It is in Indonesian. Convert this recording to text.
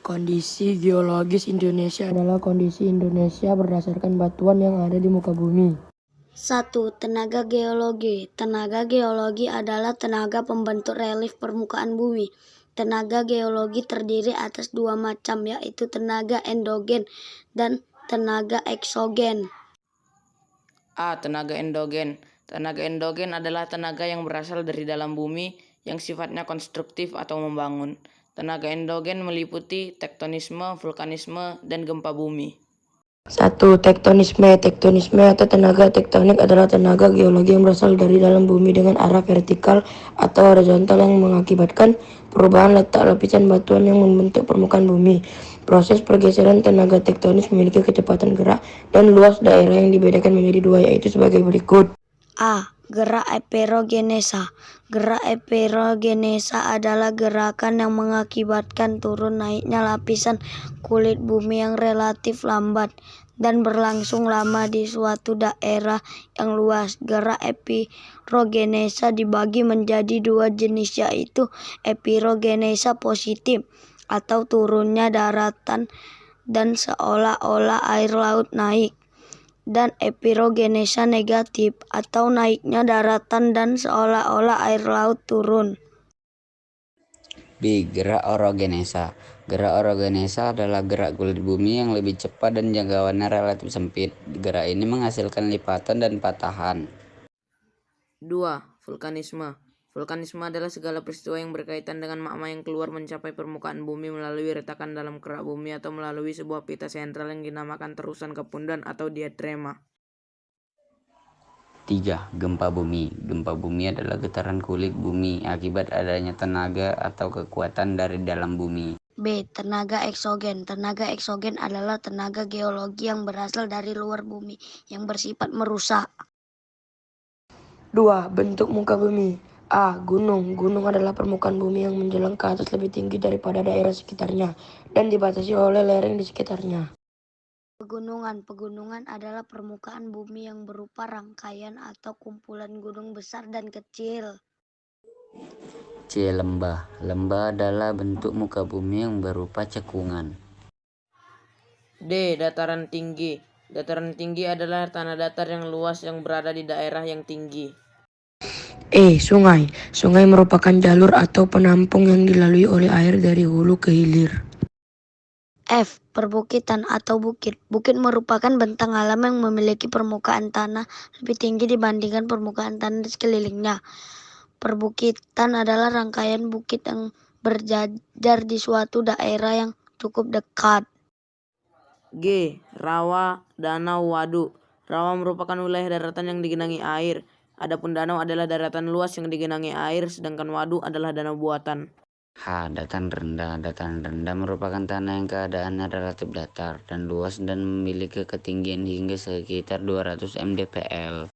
Kondisi geologis Indonesia adalah kondisi Indonesia berdasarkan batuan yang ada di muka bumi. 1. Tenaga geologi. Tenaga geologi adalah tenaga pembentuk relief permukaan bumi. Tenaga geologi terdiri atas dua macam, yaitu tenaga endogen dan tenaga eksogen. A. Tenaga endogen. Tenaga endogen adalah tenaga yang berasal dari dalam bumi yang sifatnya konstruktif atau membangun. Tenaga endogen meliputi tektonisme, vulkanisme, dan gempa bumi. 1. Tektonisme. Tektonisme atau tenaga tektonik adalah tenaga geologi yang berasal dari dalam bumi dengan arah vertikal atau horizontal yang mengakibatkan perubahan letak lapisan batuan yang membentuk permukaan bumi. Proses pergeseran tenaga tektonis memiliki kecepatan gerak dan luas daerah yang dibedakan menjadi dua, yaitu sebagai berikut. A. Gerak epirogenesa. Gerak epirogenesa adalah gerakan yang mengakibatkan turun naiknya lapisan kulit bumi yang relatif lambat dan berlangsung lama di suatu daerah yang luas. Gerak epirogenesa dibagi menjadi dua jenis, yaitu epirogenesa positif atau turunnya daratan dan seolah-olah air laut naik, dan epirogenesa negatif atau naiknya daratan dan seolah-olah air laut turun. B. Gerak orogenesa. Gerak orogenesa adalah gerak kulit bumi yang lebih cepat dan jangkauannya relatif sempit. Gerak ini menghasilkan lipatan dan patahan. 2. Vulkanisme. Vulkanisme adalah segala peristiwa yang berkaitan dengan magma yang keluar mencapai permukaan bumi melalui retakan dalam kerak bumi atau melalui sebuah pita sentral yang dinamakan terusan kepundan atau diatrema. 3. Gempa bumi. Gempa bumi adalah getaran kulit bumi akibat adanya tenaga atau kekuatan dari dalam bumi. B. Tenaga eksogen. Tenaga eksogen adalah tenaga geologi yang berasal dari luar bumi yang bersifat merusak. 2. Bentuk muka bumi. A. Gunung. Gunung adalah permukaan bumi yang menjulang ke atas lebih tinggi daripada daerah sekitarnya dan dibatasi oleh lereng di sekitarnya. Pegunungan. Pegunungan adalah permukaan bumi yang berupa rangkaian atau kumpulan gunung besar dan kecil. C. Lembah. Lembah adalah bentuk muka bumi yang berupa cekungan. D. Dataran tinggi. Dataran tinggi adalah tanah datar yang luas yang berada di daerah yang tinggi. E. Sungai. Sungai merupakan jalur atau penampung yang dilalui oleh air dari hulu ke hilir. F. Perbukitan atau bukit. Bukit merupakan bentang alam yang memiliki permukaan tanah lebih tinggi dibandingkan permukaan tanah di sekelilingnya. Perbukitan adalah rangkaian bukit yang berjajar di suatu daerah yang cukup dekat. G. Rawa, danau, waduk. Rawa merupakan wilayah daratan yang digenangi air. Adapun danau adalah daratan luas yang digenangi air, sedangkan waduk adalah danau buatan. H. Dataran rendah. Dataran rendah merupakan tanah yang keadaannya relatif datar dan luas dan memiliki ketinggian hingga sekitar 200 mdpl.